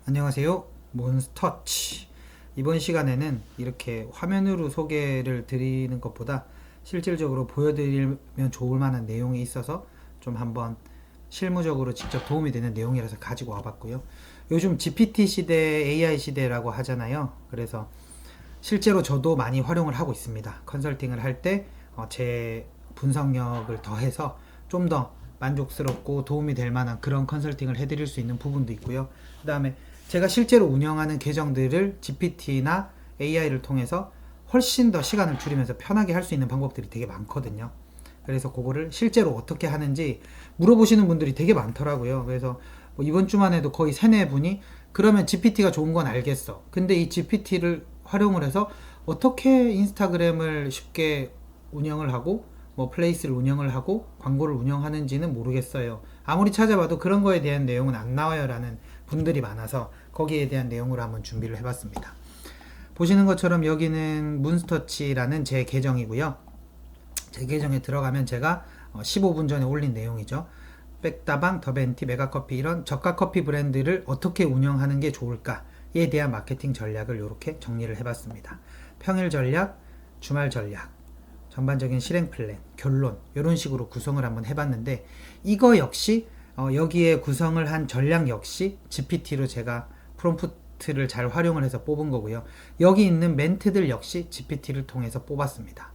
안녕하세요. 몬스터치. 이번 시간에는 이렇게 화면으로 소개를 드리는 것보다 실질적으로 보여드리면 좋을 만한 내용이 있어서 좀 한번 실무적으로 직접 도움이 되는 내용이라서 가지고 와봤고요. 요즘 GPT 시대, AI 시대라고 하잖아요. 그래서 실제로 저도 많이 활용을 하고 있습니다. 컨설팅을 할 때 제 분석력을 더해서 좀 더 만족스럽고 도움이 될 만한 그런 컨설팅을 해드릴 수 있는 부분도 있고요. 그 다음에 제가 실제로 운영하는 계정들을 GPT나 AI를 통해서 훨씬 더 시간을 줄이면서 편하게 할 수 있는 방법들이 되게 많거든요. 그래서 그거를 실제로 어떻게 하는지 물어보시는 분들이 되게 많더라고요. 그래서 뭐 이번 주만 해도 거의 세네 분이 그러면 GPT가 좋은 건 알겠어. 근데 이 GPT를 활용을 해서 어떻게 인스타그램을 쉽게 운영을 하고 뭐 플레이스를 운영을 하고 광고를 운영하는지는 모르겠어요. 아무리 찾아봐도 그런 거에 대한 내용은 안 나와요 라는 분들이 많아서 거기에 대한 내용으로 한번 준비를 해봤습니다. 보시는 것처럼 여기는 문스터치라는 제 계정이고요. 제 계정에 들어가면 제가 15분 전에 올린 내용이죠. 백다방, 더벤티, 메가커피 이런 저가 커피 브랜드를 어떻게 운영하는 게 좋을까에 대한 마케팅 전략을 이렇게 정리를 해봤습니다. 평일 전략, 주말 전략, 전반적인 실행 플랜, 결론 이런 식으로 구성을 한번 해봤는데 이거 역시 여기에 구성을 한 전략 역시 GPT로 제가 프롬프트를 잘 활용을 해서 뽑은 거고요. 여기 있는 멘트들 역시 GPT를 통해서 뽑았습니다.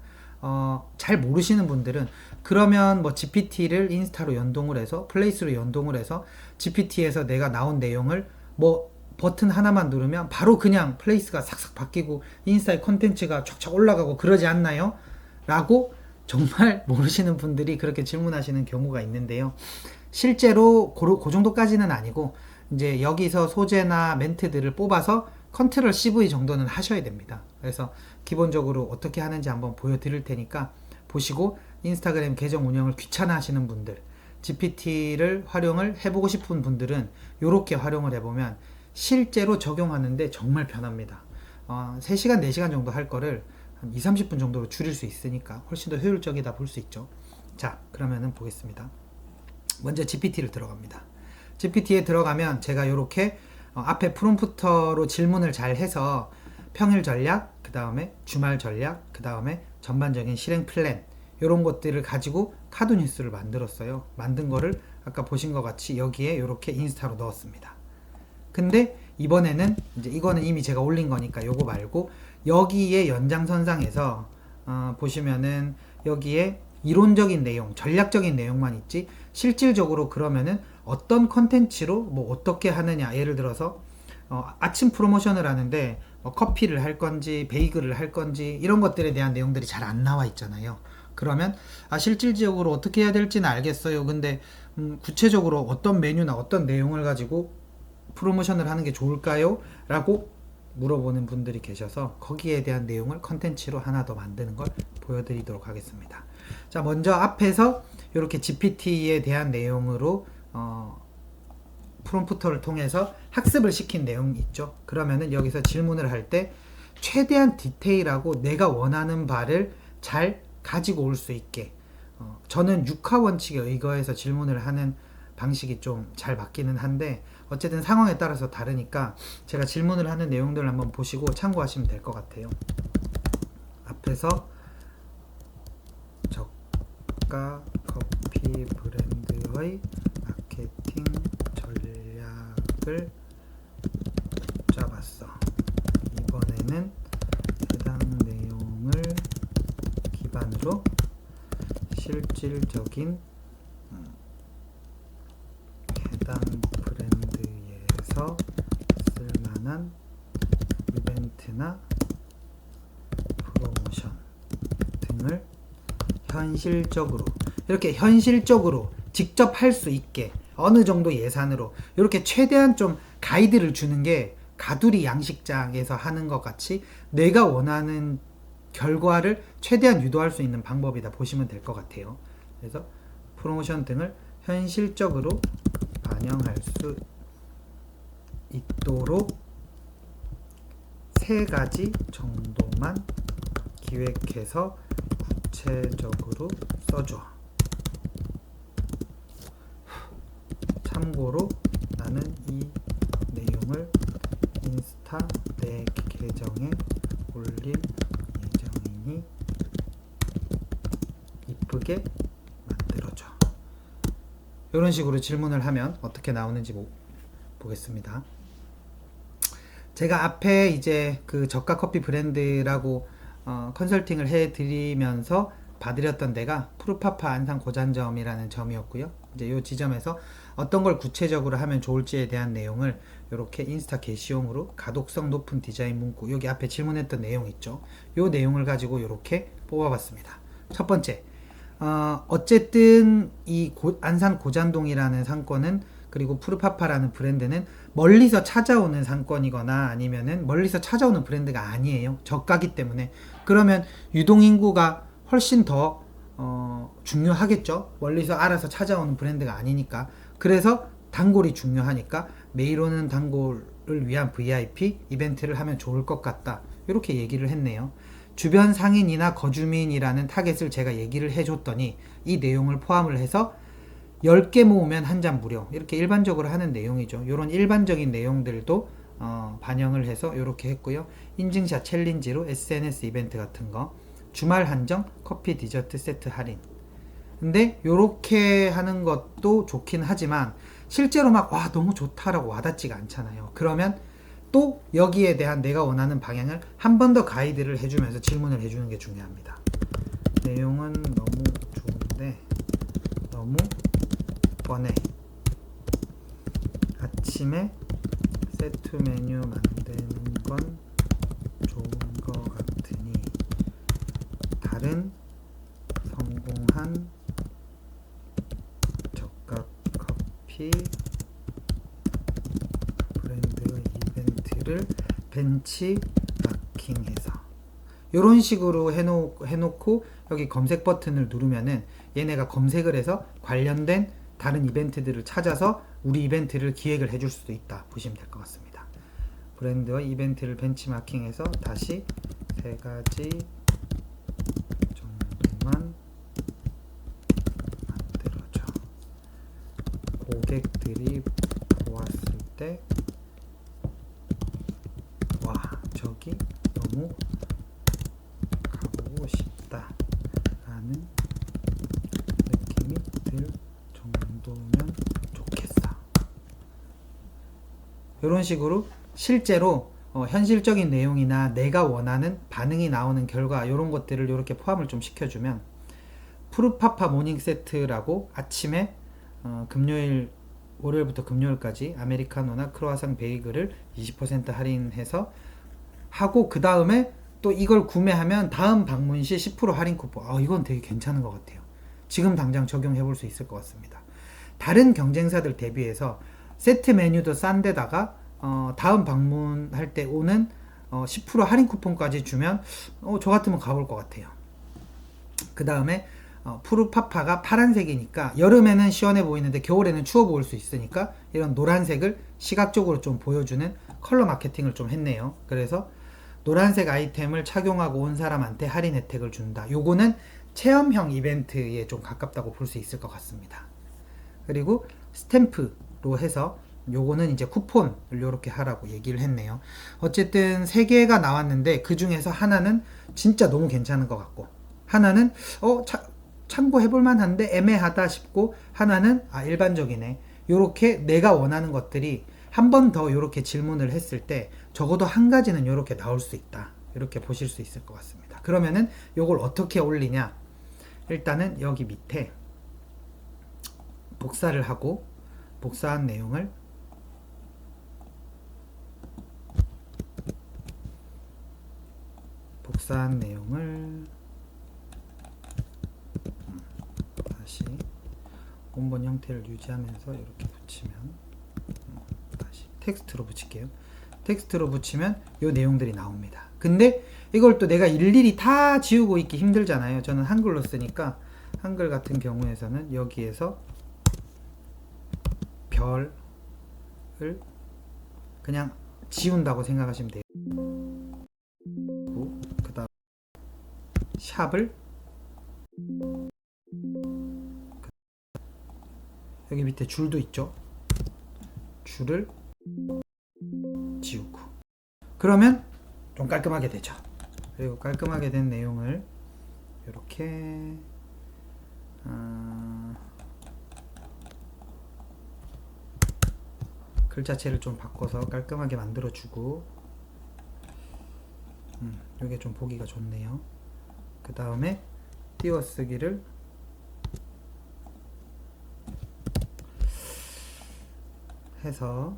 잘 모르시는 분들은 그러면 뭐 GPT를 인스타로 연동을 해서 플레이스로 연동을 해서 GPT에서 내가 나온 내용을 뭐 버튼 하나만 누르면 바로 그냥 플레이스가 싹싹 바뀌고 인스타의 콘텐츠가 쫙쫙 올라가고 그러지 않나요? 라고 정말 모르시는 분들이 그렇게 질문하시는 경우가 있는데요. 실제로 그 정도까지는 아니고 이제 여기서 소재나 멘트들을 뽑아서 컨트롤 CV 정도는 하셔야 됩니다. 그래서 기본적으로 어떻게 하는지 한번 보여드릴 테니까 보시고 인스타그램 계정 운영을 귀찮아 하시는 분들, GPT를 활용을 해보고 싶은 분들은 이렇게 활용을 해보면 실제로 적용하는데 정말 편합니다. 3시간, 4시간 정도 할 거를 한 2, 30분 정도로 줄일 수 있으니까 훨씬 더 효율적이다 볼 수 있죠. 자, 그러면은 보겠습니다. 먼저 GPT를 들어갑니다. GPT에 들어가면 제가 이렇게 앞에 프롬프터로 질문을 잘 해서 평일 전략, 그 다음에 주말 전략, 그 다음에 전반적인 실행 플랜 이런 것들을 가지고 카드 뉴스를 만들었어요. 만든 거를 아까 보신 것 같이 여기에 이렇게 인스타로 넣었습니다. 근데 이번에는 이제 이거는 이미 제가 올린 거니까 요거 말고 여기에 연장선상에서 보시면은 여기에 이론적인 내용, 전략적인 내용만 있지 실질적으로 그러면은 어떤 컨텐츠로 뭐 어떻게 하느냐, 예를 들어서 아침 프로모션을 하는데 커피를 할 건지 베이글을 할 건지 이런 것들에 대한 내용들이 잘 안 나와 있잖아요. 그러면 실질적으로 어떻게 해야 될지는 알겠어요. 근데 구체적으로 어떤 메뉴나 어떤 내용을 가지고 프로모션을 하는 게 좋을까요? 라고 물어보는 분들이 계셔서 거기에 대한 내용을 컨텐츠로 하나 더 만드는 걸 보여드리도록 하겠습니다. 자, 먼저 앞에서 이렇게 GPT에 대한 내용으로 프롬프터를 통해서 학습을 시킨 내용이 있죠. 그러면은 여기서 질문을 할 때 최대한 디테일하고 내가 원하는 바를 잘 가지고 올 수 있게 저는 6화 원칙에 의거해서 질문을 하는 방식이 좀 잘 맞기는 한데 어쨌든 상황에 따라서 다르니까 제가 질문을 하는 내용들을 한번 보시고 참고하시면 될 것 같아요. 앞에서 저가 커피 브랜드의 마케팅 전략을 짜봤어. 이번에는 해당 내용을 기반으로 실질적인 해당 브랜드에서 쓸만한 이벤트나 프로모션 등을 현실적으로 이렇게 현실적으로 직접 할 수 있게 어느 정도 예산으로 이렇게 최대한 좀 가이드를 주는 게 가두리 양식장에서 하는 것 같이 내가 원하는 결과를 최대한 유도할 수 있는 방법이다 보시면 될 것 같아요. 그래서 프로모션 등을 현실적으로 반영할 수 있도록 3가지 정도만 기획해서 구체적으로 써줘. 참고로 나는 이 내용을 내 계정에 올릴 예정이니 이쁘게 만들어줘. 이런 식으로 질문을 하면 어떻게 나오는지 보겠습니다. 제가 앞에 이제 그 저가 커피 브랜드라고 컨설팅을 해드리면서 봐드렸던 데가 푸르파파 안산 고잔점이라는 점이었고요. 이제 이 지점에서 어떤 걸 구체적으로 하면 좋을지에 대한 내용을 이렇게 인스타 게시용으로 가독성 높은 디자인 문구, 여기 앞에 질문했던 내용 있죠. 이 내용을 가지고 이렇게 뽑아봤습니다. 첫 번째, 어쨌든 이 안산 고잔동이라는 상권은, 그리고 푸르파파라는 브랜드는 멀리서 찾아오는 상권이거나 아니면은 멀리서 찾아오는 브랜드가 아니에요. 저가기 때문에. 그러면 유동인구가 훨씬 더 중요하겠죠. 멀리서 알아서 찾아오는 브랜드가 아니니까. 그래서 단골이 중요하니까 매일 오는 단골을 위한 VIP 이벤트를 하면 좋을 것 같다, 이렇게 얘기를 했네요. 주변 상인이나 거주민이라는 타겟을 제가 얘기를 해줬더니 이 내용을 포함을 해서 10개 모으면 한 잔 무료, 이렇게 일반적으로 하는 내용이죠. 이런 일반적인 내용들도 반영을 해서 이렇게 했고요. 인증샷 챌린지로 SNS 이벤트 같은 거, 주말 한정 커피 디저트 세트 할인. 근데 이렇게 하는 것도 좋긴 하지만 실제로 막 와 너무 좋다라고 와닿지가 않잖아요. 그러면 또 여기에 대한 내가 원하는 방향을 한 번 더 가이드를 해주면서 질문을 해주는 게 중요합니다. 내용은 너무 좋은데 너무 뻔해. 아침에 세트 메뉴 만드는 건 좋은 것 같으니 다른 성공한 저가 커피 브랜드의 이벤트를 벤치마킹해서, 이런 식으로 해놓고 여기 검색 버튼을 누르면은 얘네가 검색을 해서 관련된 다른 이벤트들을 찾아서 우리 이벤트를 기획을 해줄 수도 있다 보시면 될 것 같습니다. 브랜드와 이벤트를 벤치마킹해서 다시 3가지 정도만 만들어줘. 고객들이 보았을 때 와 저기 너무 가보고 싶다 라는 느낌이 들 정도면 좋겠어. 이런 식으로 실제로 현실적인 내용이나 내가 원하는 반응이 나오는 결과, 이런 것들을 이렇게 포함을 좀 시켜주면, 푸르파파 모닝 세트라고 아침에 월요일부터 금요일까지 아메리카노나 크로아상 베이글을 20% 할인해서 하고, 그 다음에 또 이걸 구매하면 다음 방문 시 10% 할인 쿠폰. 이건 되게 괜찮은 것 같아요. 지금 당장 적용해 볼 수 있을 것 같습니다. 다른 경쟁사들 대비해서 세트 메뉴도 싼 데다가 다음 방문할 때 오는 10% 할인 쿠폰까지 주면 저 같으면 가볼 것 같아요. 그 다음에 푸르파파가 파란색이니까 여름에는 시원해 보이는데 겨울에는 추워 보일 수 있으니까 이런 노란색을 시각적으로 좀 보여주는 컬러 마케팅을 좀 했네요. 그래서 노란색 아이템을 착용하고 온 사람한테 할인 혜택을 준다. 요거는 체험형 이벤트에 좀 가깝다고 볼 수 있을 것 같습니다. 그리고 스탬프로 해서 요거는 이제 쿠폰을 요렇게 하라고 얘기를 했네요. 어쨌든 3개가 나왔는데 그 중에서 하나는 진짜 너무 괜찮은 것 같고, 하나는 참고해볼 만한데 애매하다 싶고, 하나는 일반적이네. 요렇게 내가 원하는 것들이 한 번 더 요렇게 질문을 했을 때 적어도 한 가지는 요렇게 나올 수 있다, 이렇게 보실 수 있을 것 같습니다. 그러면은 요걸 어떻게 올리냐, 일단은 여기 밑에 복사를 하고, 복사한 내용을 다시 원본 형태를 유지하면서 이렇게 붙이면, 다시 텍스트로 붙일게요. 텍스트로 붙이면 요 내용들이 나옵니다. 근데 이걸 또 내가 일일이 다 지우고 있기 힘들잖아요. 저는 한글로 쓰니까 한글 같은 경우에서는 여기에서 별을 그냥 지운다고 생각하시면 돼요. 그 다음 샵을 여기 밑에 줄도 있죠. 줄을 지우고, 그러면 좀 깔끔하게 되죠. 그리고 깔끔하게 된 내용을 이렇게 글자체를 좀 바꿔서 깔끔하게 만들어주고, 이게 좀 보기가 좋네요. 그 다음에 띄워쓰기를 해서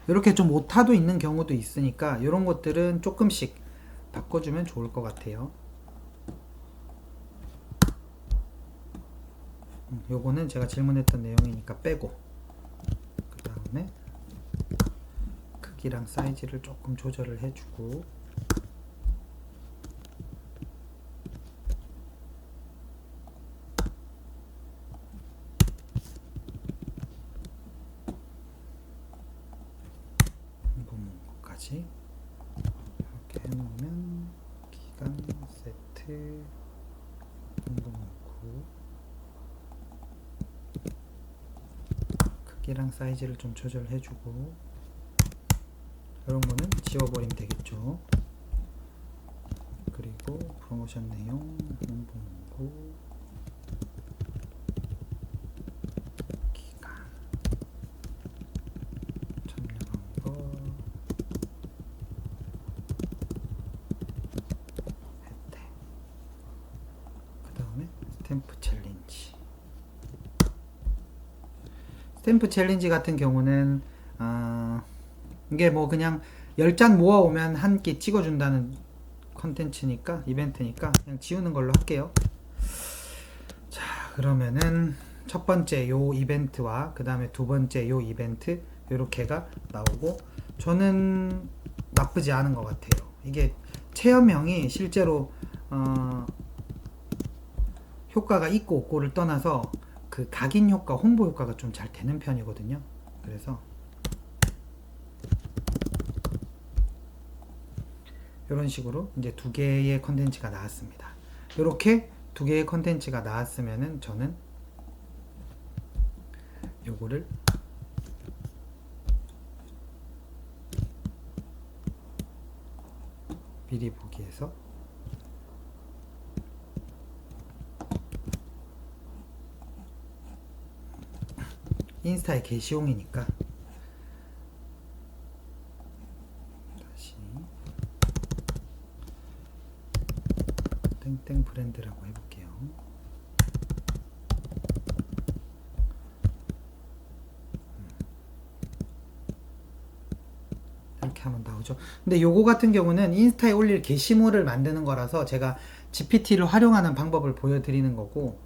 이렇게 좀 오타도 있는 경우도 있으니까 이런 것들은 조금씩 바꿔주면 좋을 것 같아요. 요거는 제가 질문했던 내용이니까 빼고, 그 다음에 크기랑 사이즈를 조금 조절을 해주고, 까지 이렇게 해놓으면 기간 세트 공동문구 크기랑 사이즈를 좀 조절해주고, 이런 거는 지워버리면 되겠죠. 그리고 프로모션 내용 공동문구 기간 점령한 거 혜택, 그 다음에 스탬프 챌린지. 스탬프 챌린지 같은 경우는 이게 뭐 그냥 10잔 모아오면 한 끼 찍어준다는 컨텐츠니까, 이벤트니까 그냥 지우는 걸로 할게요. 자, 그러면은 첫 번째 요 이벤트와 그 다음에 두 번째 요 이벤트 요렇게가 나오고, 저는 나쁘지 않은 것 같아요. 이게 체험형이 실제로 효과가 있고 없고를 떠나서 그 각인 효과, 홍보 효과가 좀 잘 되는 편이거든요. 그래서 이런 식으로 이제 두 개의 컨텐츠가 나왔습니다. 이렇게 두 개의 컨텐츠가 나왔으면은 저는 요거를 미리 보기에서 인스타에 게시용이니까 다시 땡땡 브랜드라고 해볼게요. 이렇게 하면 나오죠. 근데 요거 같은 경우는 인스타에 올릴 게시물을 만드는 거라서 제가 GPT를 활용하는 방법을 보여드리는 거고,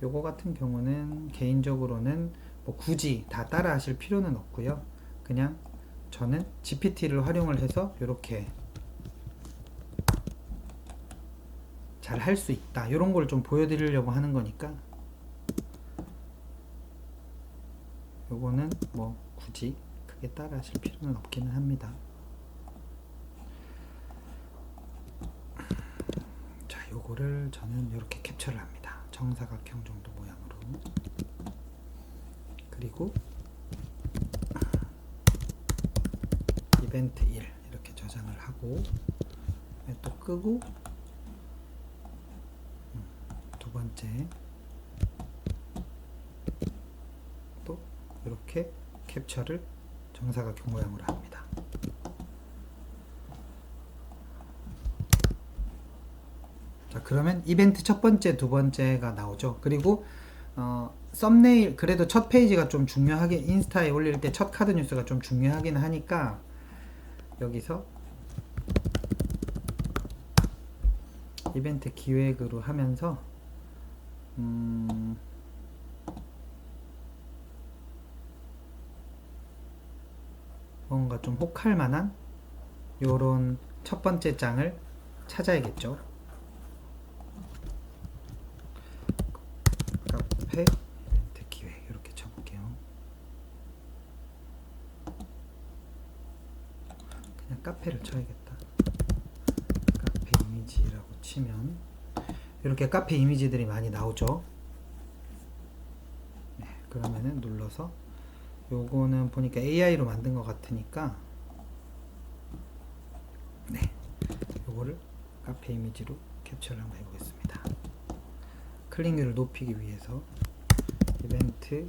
요거 같은 경우는 개인적으로는 뭐 굳이 다 따라 하실 필요는 없고요. 그냥 저는 GPT를 활용을 해서 이렇게 잘 할 수 있다, 이런 걸 좀 보여드리려고 하는 거니까 요거는 뭐 굳이 크게 따라 하실 필요는 없기는 합니다. 자, 요거를 저는 이렇게 캡처를 합니다. 정사각형 정도 모양으로. 그리고 이벤트 1 이렇게 저장을 하고, 또 끄고, 두 번째 또 이렇게 캡처를 정사각형 모양으로 합니다. 자, 그러면 이벤트 첫 번째, 두 번째가 나오죠. 그리고 썸네일, 그래도 첫 페이지가 좀 중요하게, 인스타에 올릴 때 첫 카드 뉴스가 좀 중요하긴 하니까 여기서 이벤트 기획으로 하면서 뭔가 좀 혹할 만한 요런 첫 번째 장을 찾아야겠죠. 카페 이벤트 기획 이렇게 쳐볼게요. 그냥 카페를 쳐야겠다. 카페 이미지라고 치면 이렇게 카페 이미지들이 많이 나오죠. 네, 그러면은 눌러서 요거는 보니까 AI로 만든 것 같으니까 네, 요거를 카페 이미지로 캡처를 한번 해보겠습니다. 클릭률을 높이기 위해서 이벤트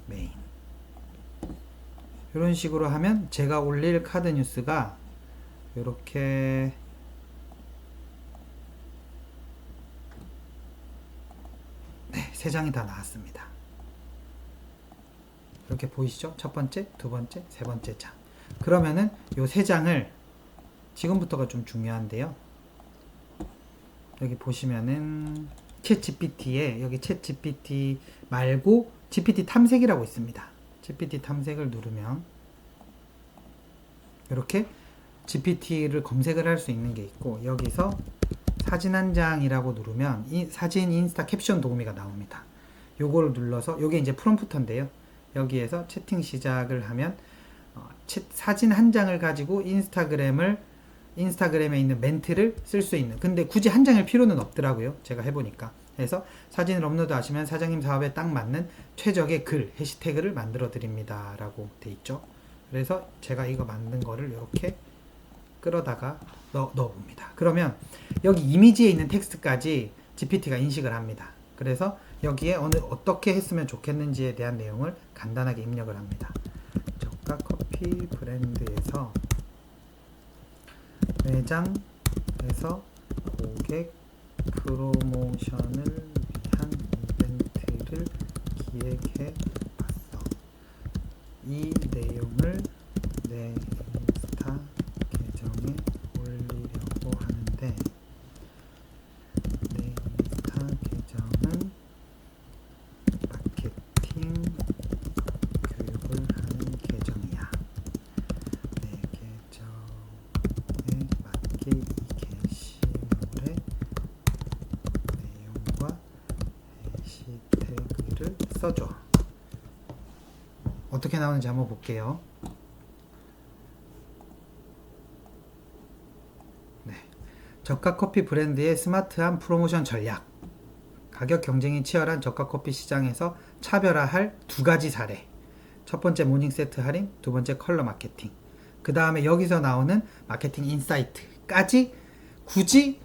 메인 이런 식으로 하면 제가 올릴 카드 뉴스가 이렇게 네, 3장이 다 나왔습니다. 이렇게 보이시죠? 첫 번째, 두 번째, 세 번째 장. 그러면은 요 3장을 지금부터가 좀 중요한데요. 여기 보시면은 챗 GPT에 여기 챗 GPT 말고 GPT 탐색이라고 있습니다. GPT 탐색을 누르면 이렇게 GPT를 검색을 할 수 있는 게 있고 여기서 사진 한 장이라고 누르면 이 사진 인스타 캡션 도우미가 나옵니다. 요거를 눌러서 요게 이제 프롬프터인데요. 여기에서 채팅 시작을 하면 사진 한 장을 가지고 인스타그램에 있는 멘트를 쓸 수 있는, 근데 굳이 한 장일 필요는 없더라고요. 제가 해보니까. 그래서 사진을 업로드 하시면 사장님 사업에 딱 맞는 최적의 글, 해시태그를 만들어 드립니다 라고 돼 있죠. 그래서 제가 이거 만든 거를 이렇게 끌어다가 넣어봅니다. 그러면 여기 이미지에 있는 텍스트까지 GPT가 인식을 합니다. 그래서 여기에 어떻게 했으면 좋겠는지에 대한 내용을 간단하게 입력을 합니다. 저가 커피 브랜드에서 매장에서 고객 프로모션을 위한 이벤트를 기획해 봤어. 이 내용을 내 인스타 계정에 올리려고 하는데 내 인스타 계정은 마케팅 교육을 하는 계정이야. 내 계정에 맞게 이 게시물의 내용과 해시태그를 써줘. 어떻게 나오는지 한번 볼게요. 네. 저가 커피 브랜드의 스마트한 프로모션 전략. 가격 경쟁이 치열한 저가 커피 시장에서 차별화할 2가지 사례. 첫 번째 모닝 세트 할인, 두 번째 컬러 마케팅. 그 다음에 여기서 나오는 마케팅 인사이트까지 굳이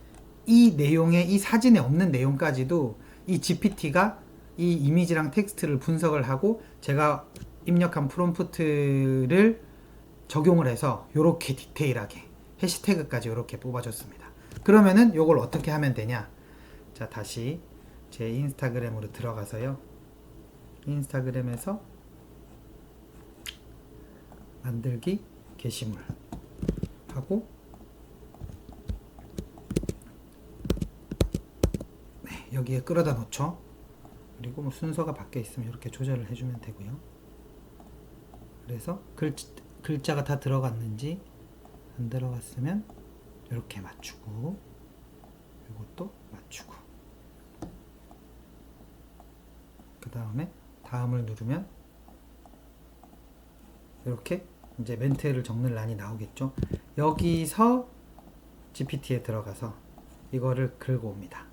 이 내용에, 이 사진에 없는 내용까지도 이 GPT가 이 이미지랑 텍스트를 분석을 하고 제가 입력한 프롬프트를 적용을 해서 이렇게 디테일하게 해시태그까지 이렇게 뽑아줬습니다. 그러면은 이걸 어떻게 하면 되냐? 자, 다시 제 인스타그램으로 들어가서요. 인스타그램에서 만들기 게시물 하고 네, 여기에 끌어다 놓죠. 그리고 뭐 순서가 바뀌어 있으면 이렇게 조절을 해주면 되고요. 그래서 글자가 다 들어갔는지 안 들어갔으면 이렇게 맞추고 이것도 맞추고 그 다음에 다음을 누르면 이렇게 이제 멘트를 적는 란이 나오겠죠. 여기서 GPT에 들어가서 이거를 긁어 옵니다.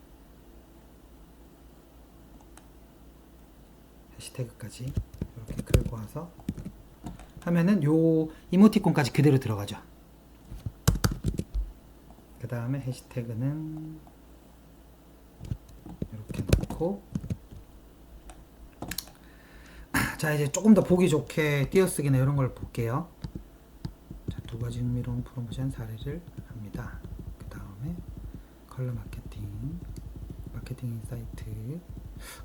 해시태그까지 이렇게 긁고 와서 하면은 요 이모티콘까지 그대로 들어가죠. 그 다음에 해시태그는 이렇게 넣고 자, 이제 조금 더 보기 좋게 띄어쓰기나 이런 걸 볼게요. 자, 2가지 흥미로운 프로모션 사례를 합니다. 그 다음에 컬러 마케팅, 마케팅 인사이트.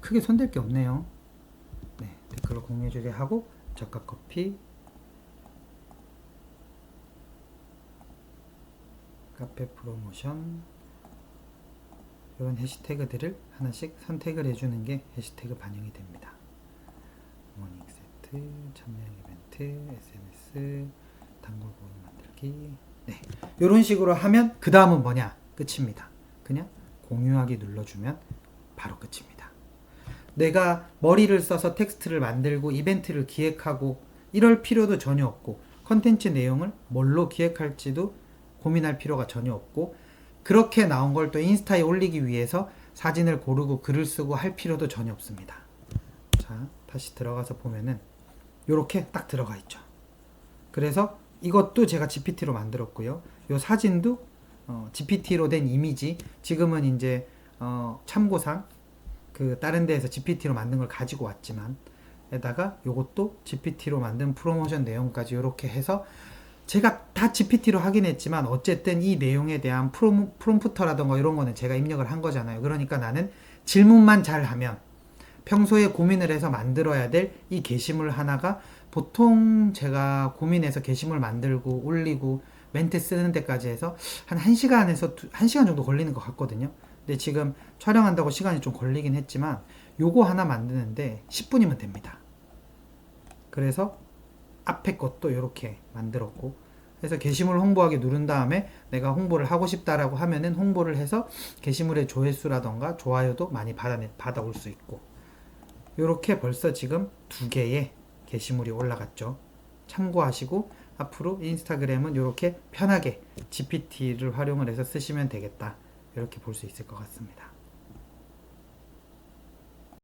크게 손댈 게 없네요. 네, 댓글로 공유해주게 하고 저가 커피, 카페 프로모션 이런 해시태그들을 하나씩 선택을 해주는 게 해시태그 반영이 됩니다. 모닝 세트, 참여형 이벤트, SNS, 단골 고객 만들기. 네, 이런 식으로 하면 그 다음은 뭐냐? 끝입니다. 그냥 공유하기 눌러주면 바로 끝입니다. 내가 머리를 써서 텍스트를 만들고 이벤트를 기획하고 이럴 필요도 전혀 없고 컨텐츠 내용을 뭘로 기획할지도 고민할 필요가 전혀 없고 그렇게 나온 걸 또 인스타에 올리기 위해서 사진을 고르고 글을 쓰고 할 필요도 전혀 없습니다. 자, 다시 들어가서 보면은 요렇게 딱 들어가 있죠. 그래서 이것도 제가 GPT로 만들었고요. 요 사진도 GPT로 된 이미지, 지금은 이제 참고상 그 다른 데에서 GPT로 만든 걸 가지고 왔지만 에다가 요것도 GPT로 만든 프로모션 내용까지 이렇게 해서 제가 다 GPT로 하긴 했지만 어쨌든 이 내용에 대한 프롬프터라던가 이런 거는 제가 입력을 한 거잖아요. 그러니까 나는 질문만 잘 하면 평소에 고민을 해서 만들어야 될 이 게시물 하나가 보통 제가 고민해서 게시물 만들고 올리고 멘트 쓰는 데까지 해서 한 1시간에서 1시간 정도 걸리는 것 같거든요. 근데 지금 촬영한다고 시간이 좀 걸리긴 했지만 요거 하나 만드는데 10분이면 됩니다. 그래서 앞에 것도 이렇게 만들었고, 그래서 게시물 홍보하기 누른 다음에 내가 홍보를 하고 싶다라고 하면은 홍보를 해서 게시물의 조회수라던가 좋아요도 많이 받아올 수 있고, 이렇게 벌써 지금 2개의 게시물이 올라갔죠. 참고하시고 앞으로 인스타그램은 이렇게 편하게 GPT를 활용을 해서 쓰시면 되겠다, 이렇게 볼 수 있을 것 같습니다.